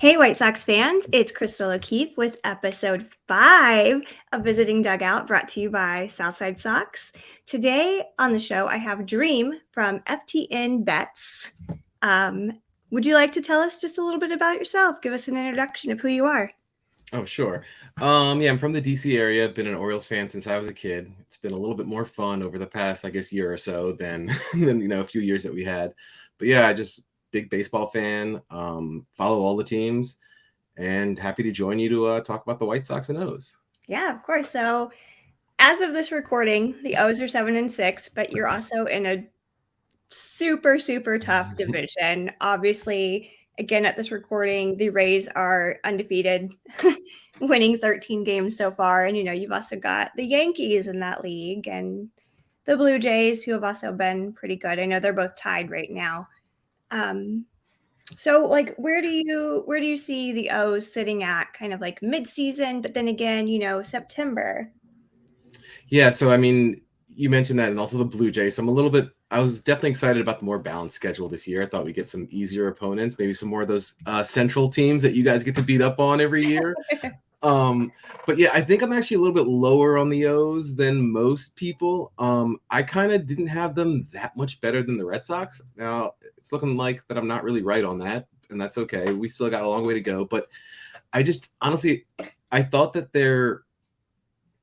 Hey, White Sox fans, it's Crystal O'Keefe with episode 5 of Visiting Dugout, brought to you by Southside Sox. Today on the show, I have Dream from FTNBets. Would you like to tell us just a little bit about yourself? Give us an introduction of who you are. Oh, sure. I'm from the DC area. I've been an Orioles fan since I was a kid. It's been a little bit more fun over the past, I guess, year or so than a few years that we had. But yeah, I just big baseball fan. Follow all the teams, and happy to join you to talk about the White Sox and O's. Yeah, of course. So, as of this recording, the O's are 7-6, but you're also in a super, super tough division. Obviously, again, at this recording, the Rays are undefeated, winning 13 games so far. And, you've also got the Yankees in that league and the Blue Jays, who have also been pretty good. I know they're both tied right now. So where do you see the O's sitting at kind of like mid-season, but then again, September? Yeah, so I mean, you mentioned that, and also the Blue Jays. So I was definitely excited about the more balanced schedule this year. I thought we'd get some easier opponents, maybe some more of those central teams that you guys get to beat up on every year. But yeah, I think I'm actually a little bit lower on the O's than most people. I kind of didn't have them that much better than the Red Sox. Now it's looking like that I'm not really right on that, and that's okay. We still got a long way to go, but I just honestly, I thought that their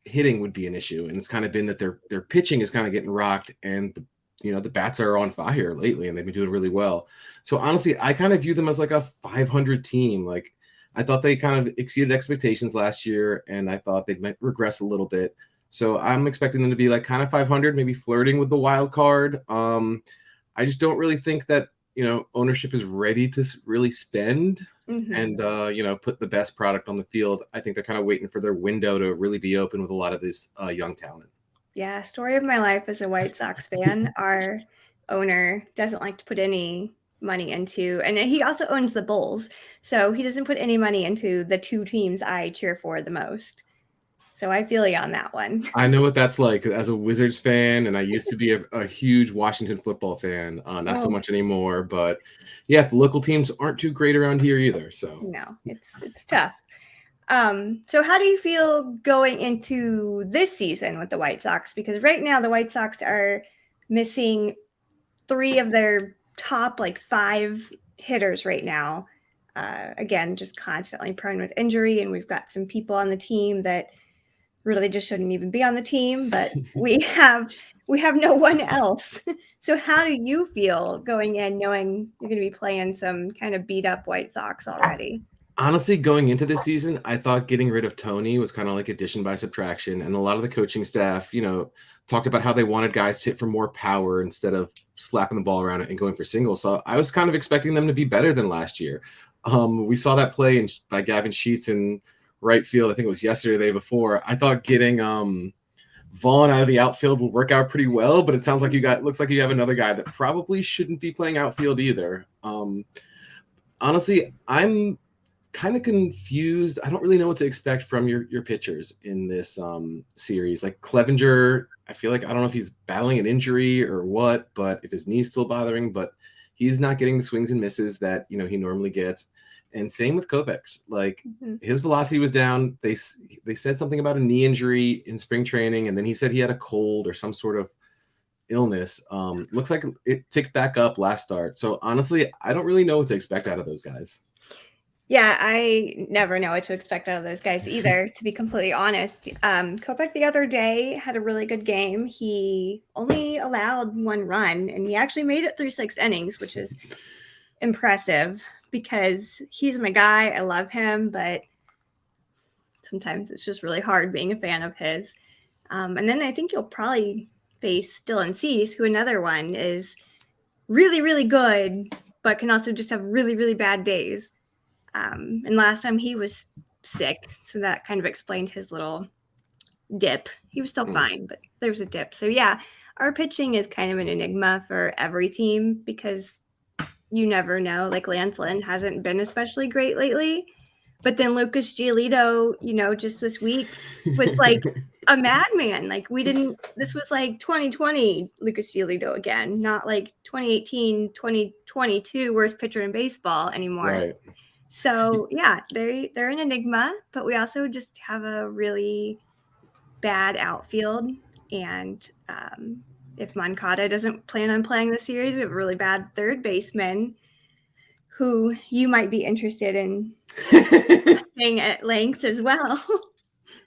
hitting would be an issue, and it's kind of been that their pitching is kind of getting rocked, and the bats are on fire lately, and they've been doing really well. So honestly, I kind of view them as like a 500 team. Like, I thought they kind of exceeded expectations last year, and I thought they might regress a little bit. So I'm expecting them to be like kind of 500, maybe flirting with the wild card. I just don't really think that ownership is ready to really spend and put the best product on the field. I think they're kind of waiting for their window to really be open with a lot of this young talent. Yeah, story of my life as a White Sox fan. Our owner doesn't like to put any money into, and he also owns the Bulls, so he doesn't put any money into the two teams I cheer for the most. So I feel you on that one. I know what that's like as a Wizards fan, and I used to be a huge Washington football fan. Not so Oh, much anymore, but yeah, the local teams aren't too great around here either. So no, it's tough. So how do you feel going into this season with the White Sox? Because right now the White Sox are missing 3 of their top 5 hitters right now. Again, just constantly prone with injury, and we've got some people on the team that really just shouldn't even be on the team, but we have no one else. So how do you feel going in knowing you're going to be playing some kind of beat up White Sox already? honestly, going into this season, I thought getting rid of Tony was kind of like addition by subtraction. And a lot of the coaching staff, talked about how they wanted guys to hit for more power instead of slapping the ball around and going for singles. So I was kind of expecting them to be better than last year. We saw that play by Gavin Sheets in right field. I think it was yesterday, the day before. I thought getting Vaughn out of the outfield would work out pretty well, but it sounds like looks like you have another guy that probably shouldn't be playing outfield either. Honestly, I'm kind of confused. I don't really know what to expect from your pitchers in this series. Like Clevenger, I feel like I don't know if he's battling an injury or what, but if his knee's still bothering, but he's not getting the swings and misses that he normally gets. And same with Kopech. Like his velocity was down. They said something about a knee injury in spring training, and then he said he had a cold or some sort of illness. Looks like it ticked back up last start. So honestly, I don't really know what to expect out of those guys. Yeah, I never know what to expect out of those guys either, to be completely honest. Kopech the other day had a really good game. He only allowed 1 run, and he actually made it through 6 innings, which is impressive because he's my guy. I love him, but sometimes it's just really hard being a fan of his. And then I think you'll probably face Dylan Cease, who another one is really, really good, but can also just have really, really bad days. And last time he was sick, so that kind of explained his little dip. He was still fine, but there was a dip. So yeah, our pitching is kind of an enigma for every team because you never know. Like Lance Lynn hasn't been especially great lately, but then Lucas Giolito, just this week was like a madman. Like this was like 2020 Lucas Giolito again, not like 2018, 2022 worst pitcher in baseball anymore. Right. So yeah, they're an enigma, but we also just have a really bad outfield. And if Moncada doesn't plan on playing the series, we have a really bad third baseman who you might be interested in discussing at length as well.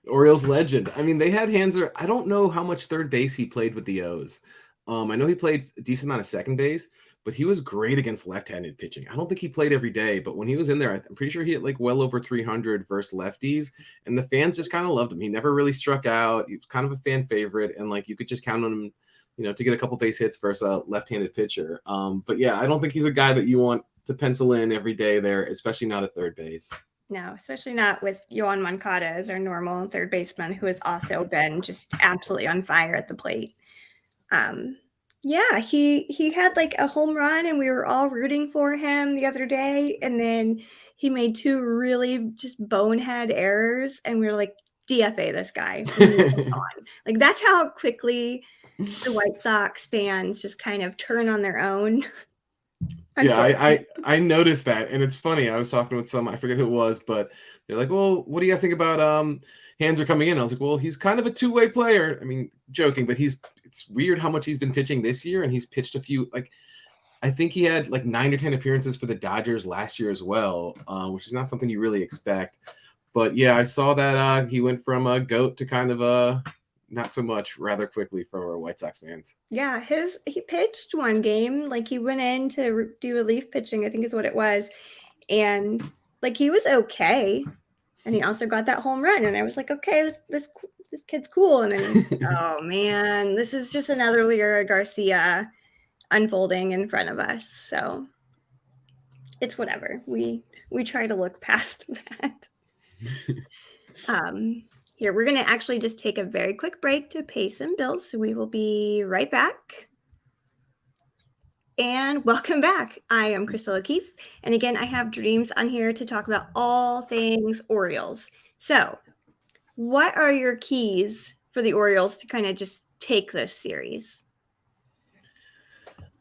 Orioles legend. I mean, they had Hanser. I don't know how much third base he played with the O's. I know he played a decent amount of second base, but he was great against left-handed pitching. I don't think he played every day, but when he was in there, I'm pretty sure he hit like well over 300 versus lefties, and the fans just kind of loved him. He never really struck out. He was kind of a fan favorite, and like you could just count on him, to get a couple base hits versus a left-handed pitcher. But yeah, I don't think he's a guy that you want to pencil in every day there, especially not at third base. No, especially not with Yoan Moncada as our normal third baseman, who has also been just absolutely on fire at the plate. Yeah, he had like a home run, and we were all rooting for him the other day. And then he made two really just bonehead errors, and we were like, DFA this guy. We need him gone. Like that's how quickly the White Sox fans just kind of turn on their own. Yeah, I noticed that, and it's funny. I was talking with I forget who it was, but they're like, "Well, what do you guys think about Hanser coming in?" I was like, "Well, he's kind of a two-way player." I mean, joking, but it's weird how much he's been pitching this year, and he's pitched a few. Like, I think he had like 9 or 10 appearances for the Dodgers last year as well, which is not something you really expect. But yeah, I saw that he went from a goat to kind of a not so much rather quickly for our White Sox fans. Yeah, he pitched one game, like he went in to do relief pitching, I think is what it was, and like he was okay, and he also got that home run, and I was like, okay, this kid's cool, and then oh man, this is just another Lira Garcia unfolding in front of us, so it's whatever. We try to look past that. Here, we're going to actually just take a very quick break to pay some bills. So we will be right back. And welcome back. I am Crystal O'Keefe. And again, I have Dreams on here to talk about all things Orioles. So, what are your keys for the Orioles to kind of just take this series?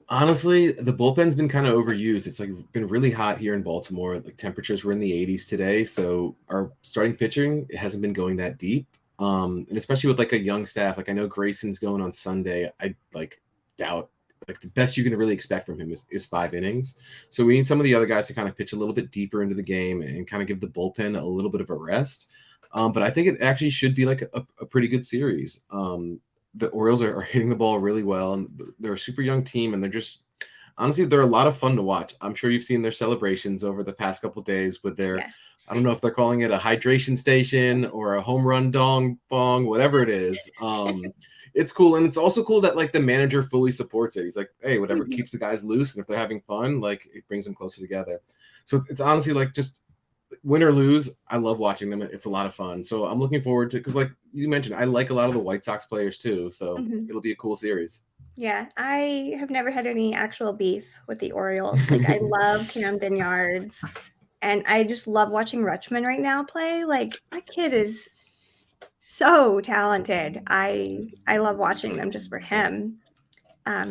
Honestly, the bullpen's been kind of overused. It's like been really hot here in Baltimore. Like temperatures were in the 80s today, so our starting pitching hasn't been going that deep. And especially with like a young staff, like I know Grayson's going on Sunday. I like doubt like the best you can really expect from him is 5 innings. So we need some of the other guys to kind of pitch a little bit deeper into the game and kind of give the bullpen a little bit of a rest. But I think it actually should be like a pretty good series. The Orioles are hitting the ball really well, and they're a super young team, and they're just honestly they're a lot of fun to watch. I'm sure you've seen their celebrations over the past couple of days with their Yes. I don't know if they're calling it a hydration station or a home run dong bong, whatever it is. It's cool, and it's also cool that like the manager fully supports it. He's like, hey, whatever keeps the guys loose, and if they're having fun, like it brings them closer together. So it's honestly like just win or lose, I love watching them. It's a lot of fun. So I'm looking forward to because like you mentioned, I like a lot of the White Sox players too. So it'll be a cool series. Yeah, I have never had any actual beef with the Orioles. Like I love Camden Yards, and I just love watching Rutschman right now play. Like that kid is so talented. I love watching them just for him.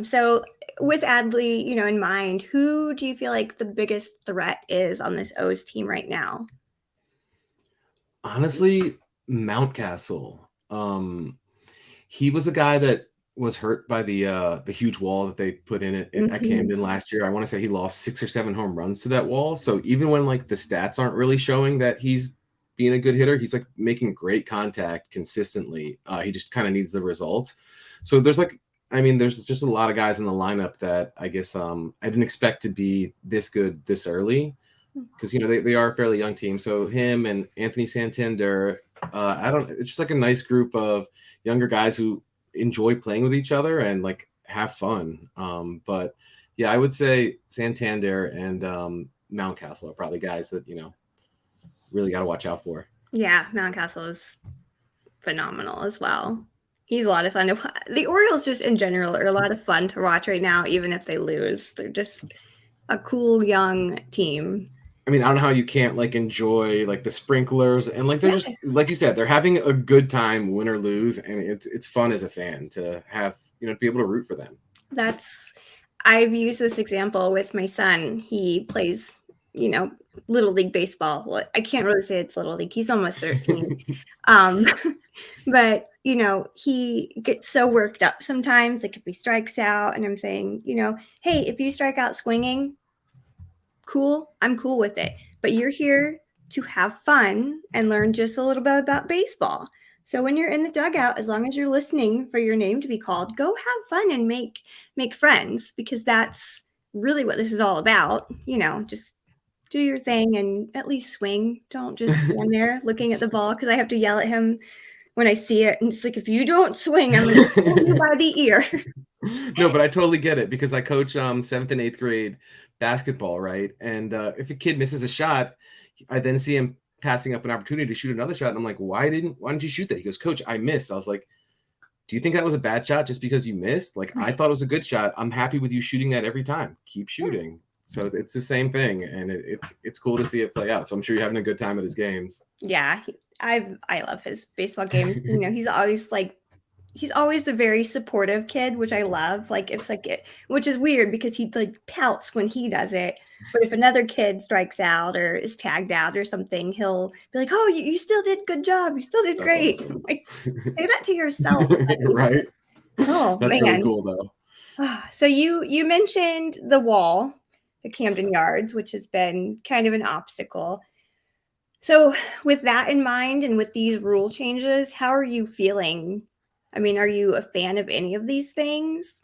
So with Adley, in mind, who do you feel like the biggest threat is on this O's team right now? Honestly, Mountcastle. He was a guy that was hurt by the huge wall that they put in it at Camden last year. I want to say he lost 6 or 7 home runs to that wall. So even when like the stats aren't really showing that he's being a good hitter, he's like making great contact consistently. He just kind of needs the results. So there's just a lot of guys in the lineup that I guess I didn't expect to be this good this early because they are a fairly young team. So him and Anthony Santander, it's just like a nice group of younger guys who enjoy playing with each other and like have fun. But yeah, I would say Santander and Mountcastle are probably guys that really got to watch out for. Yeah, Mountcastle is phenomenal as well. He's a lot of fun to watch. The Orioles just in general are a lot of fun to watch right now, even if they lose. They're just a cool young team. I mean, I don't know how you can't like enjoy like the sprinklers and like they're just like you said, they're having a good time, win or lose, and it's fun as a fan to have to be able to root for them. I've used this example with my son. He plays little league baseball. Well, I can't really say it's little league. He's almost 13. Um, but he gets so worked up sometimes, like if he strikes out, and I'm saying, hey, if you strike out swinging, cool, I'm cool with it. But you're here to have fun and learn just a little bit about baseball. So when you're in the dugout, as long as you're listening for your name to be called, go have fun and make friends, because that's really what this is all about. Just do your thing and at least swing. Don't just stand there looking at the ball, because I have to yell at him when I see it. And it's like, if you don't swing, I'm going to pull you by the ear. No, but I totally get it, because I coach 7th and 8th grade basketball, right? And if a kid misses a shot, I then see him passing up an opportunity to shoot another shot, and I'm like, why didn't you shoot that? He goes, Coach, I missed. I was like, do you think that was a bad shot just because you missed? Like, I thought it was a good shot. I'm happy with you shooting that every time. Keep shooting. So it's the same thing, and it's cool to see it play out. So I'm sure you're having a good time at his games. Yeah, I love his baseball games. He's always the very supportive kid, which I love. Like, it's like which is weird, because he like pouts when he does it, but if another kid strikes out or is tagged out or something, he'll be like, "Oh, you still did good job. You still did That's great." awesome. Like, say that to yourself. Right? Oh That's man. really cool, though. So you mentioned the wall, the Camden Yards, which has been kind of an obstacle. So with that in mind, and with these rule changes, how are you feeling? I mean, are you a fan of any of these things?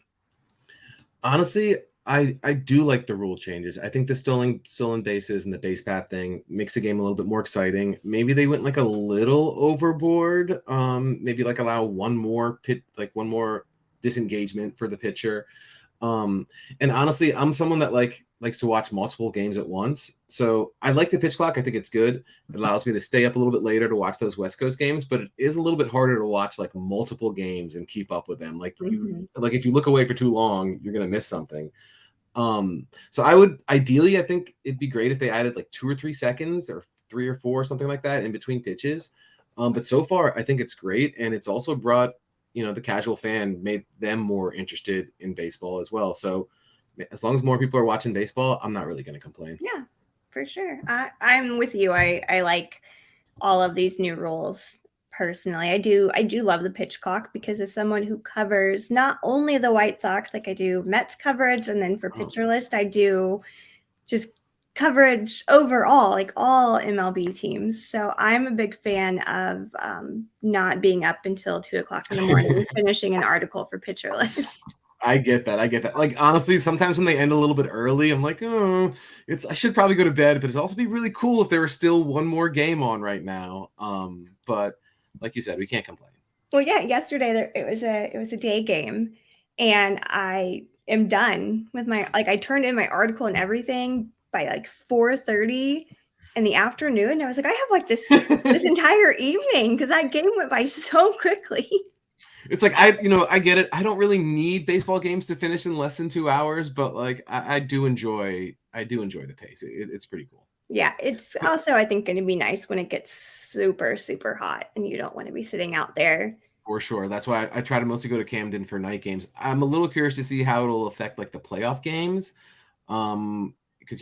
Honestly, I do like the rule changes. I think the stolen bases and the base path thing makes the game a little bit more exciting. Maybe they went like a little overboard. Maybe like allow one more disengagement for the pitcher. And honestly, I'm someone that likes to watch multiple games at once. So I like the pitch clock. I think it's good. It allows me to stay up a little bit later to watch those West Coast games, but it is a little bit harder to watch like multiple games and keep up with them. Like if you look away for too long, you're gonna miss something. So I think it'd be great if they added like 2 or 3 seconds or 3 or 4, something like that in between pitches. But so far I think it's great. And it's also brought, the casual fan, made them more interested in baseball as well. So as long as more people are watching baseball, I'm not really going to complain. Yeah, for sure. I'm with you. I like all of these new rules. Personally, I do love the pitch clock, because as someone who covers not only the White Sox, like I do Mets coverage, and then for Pitcher List, I do just coverage overall, like all MLB teams. So I'm a big fan of not being up until 2:00 in the morning finishing an article for Pitcher List. I get that. Like, honestly, sometimes when they end a little bit early, I'm like, oh, I should probably go to bed, but it'd also be really cool if there was still one more game on right now. But like you said, we can't complain. Well, yeah, yesterday it was a day game, and I am done with I turned in my article and everything by like 4:30 in the afternoon. I was like, I have like this entire evening, because that game went by so quickly. It's like, I get it. I don't really need baseball games to finish in less than 2 hours, but like I do enjoy the pace. It's pretty cool. Yeah, it's also, I think, going to be nice when it gets super, super hot and you don't want to be sitting out there. For sure. That's why I try to mostly go to Camden for night games. I'm a little curious to see how it'll affect like the playoff games. Because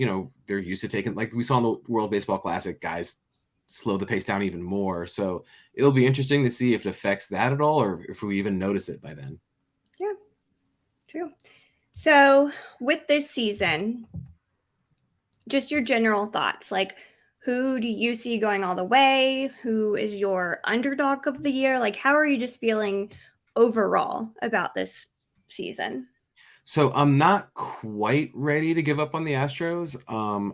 they're used to taking, like we saw in the World Baseball Classic, guys slow the pace down even more. So it'll be interesting to see if it affects that at all, or if we even notice it by then. Yeah, true. So with this season, just your general thoughts, like, who do you see going all the way? Who is your underdog of the year? Like, how are you just feeling overall about this season? So I'm not quite ready to give up on the Astros.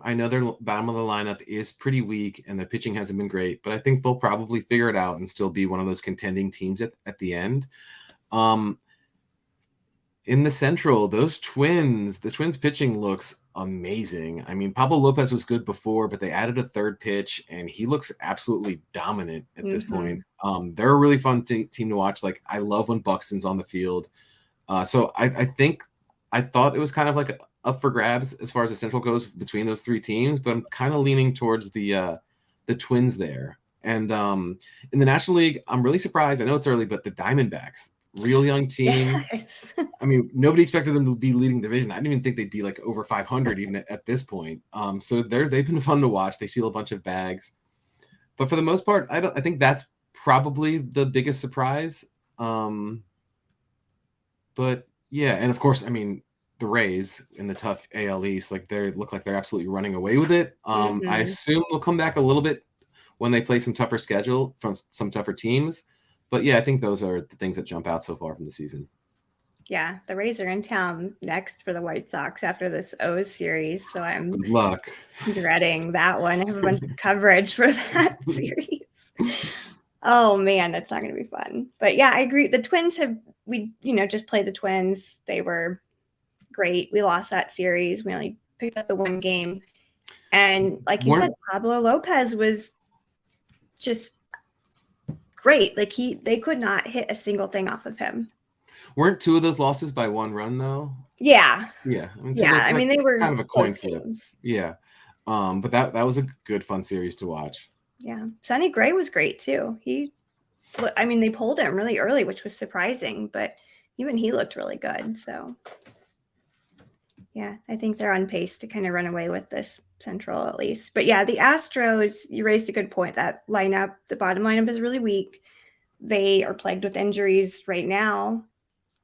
I know their bottom of the lineup is pretty weak and the pitching hasn't been great, but I think they'll probably figure it out and still be one of those contending teams at the end. In the Central, the Twins pitching looks amazing. I mean, Pablo Lopez was good before, but they added a third pitch, and he looks absolutely dominant at this point. They're a really fun team to watch. Like, I love when Buxton's on the field. So I thought it was kind of like up for grabs as far as the Central goes between those 3 teams, but I'm kind of leaning towards the Twins there. And in the National League, I'm really surprised. I know it's early, but the Diamondbacks, real young team. Yes. I mean, nobody expected them to be leading the division. I didn't even think they'd be like over 500 even at this point. So they've been fun to watch. They steal a bunch of bags, but for the most part, I think that's probably the biggest surprise. But yeah, and of course, I mean, the Rays in the tough AL East, like they look like they're absolutely running away with it. I Mhm. assume they'll come back a little bit when they play some tougher schedule from some tougher teams. But yeah, I think those are the things that jump out so far from the season. Yeah, the Rays are in town next for the White Sox after this O's series, so I'm Good luck. dreading that one. I have a bunch of coverage for that series. Oh man, that's not going to be fun. But yeah, I agree. The Twins just played the Twins. They were great. We lost that series. We only picked up the one game. And like you said, Pablo Lopez was just great. Like they could not hit a single thing off of him. Weren't two of those losses by one run though? Yeah. Yeah. I mean, so Yeah. that's I like mean, they were kind of a coin close flip. games. Yeah. But that was a good fun series to watch. Yeah. Sonny Gray was great too. They pulled him really early, which was surprising, but even he looked really good. So yeah, I think they're on pace to kind of run away with this Central at least. But yeah, the Astros, you raised a good point. That lineup, the bottom lineup is really weak. They are plagued with injuries right now.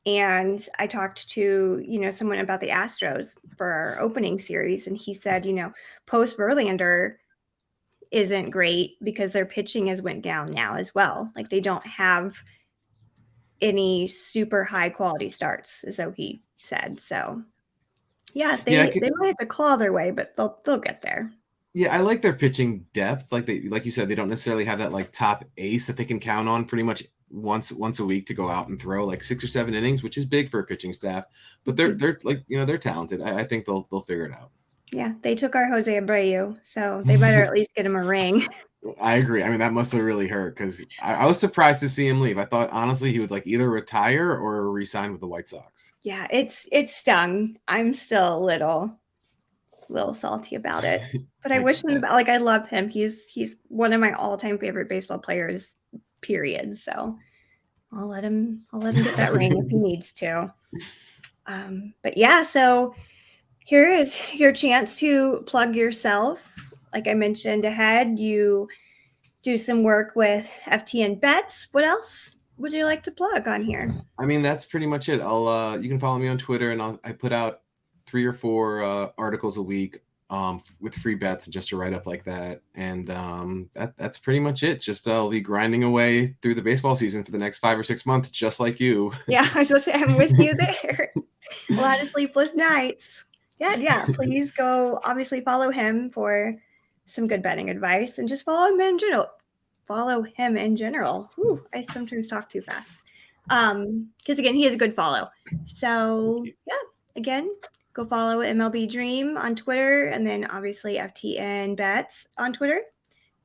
And I talked to, someone about the Astros for our opening series, and he said, post Verlander isn't great because their pitching has went down now as well. Like they don't have any super high quality starts, so he said. So yeah, they might have to claw their way, but they'll get there. Yeah, I like their pitching depth. Like you said, they don't necessarily have that like top ace that they can count on pretty much once a week to go out and throw like 6 or 7 innings, which is big for a pitching staff. But they're like they're talented. I think they'll figure it out. Yeah, they took our Jose Abreu, so they better at least get him a ring. I agree. I mean, that must have really hurt because I was surprised to see him leave. I thought honestly he would like either retire or re-sign with the White Sox. Yeah, it stung. I'm still a little salty about it, but I wish him I love him. He's one of my all-time favorite baseball players, period. So I'll let him get that ring if he needs to. But yeah, so here is your chance to plug yourself. Like I mentioned ahead, you do some work with FTNBets. What else would you like to plug on here? I mean, that's pretty much it. You can follow me on Twitter, and I put out 3 or 4 articles a week with free bets just to write up like that. And that's pretty much it. Just I'll be grinding away through the baseball season for the next 5 or 6 months, just like you. Yeah, I was supposed to say I'm with you there. A lot of sleepless nights. Yeah. Please go obviously follow him for some good betting advice and just follow him in general. Whew, I sometimes talk too fast. Because again, he is a good follow. So yeah, again, go follow MLB Dream on Twitter and then obviously FTN Bets on Twitter.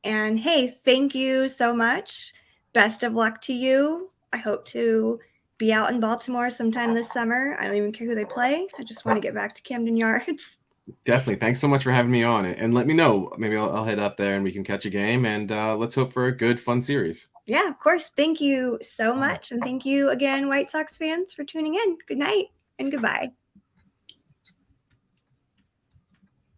And hey, thank you so much. Best of luck to you. I hope to be out in Baltimore sometime this summer. I don't even care who they play. I just want to get back to Camden Yards. Definitely. Thanks so much for having me on, and let me know. Maybe I'll head up there and we can catch a game, and let's hope for a good, fun series. Yeah, of course. Thank you so much. And thank you again, White Sox fans, for tuning in. Good night and goodbye.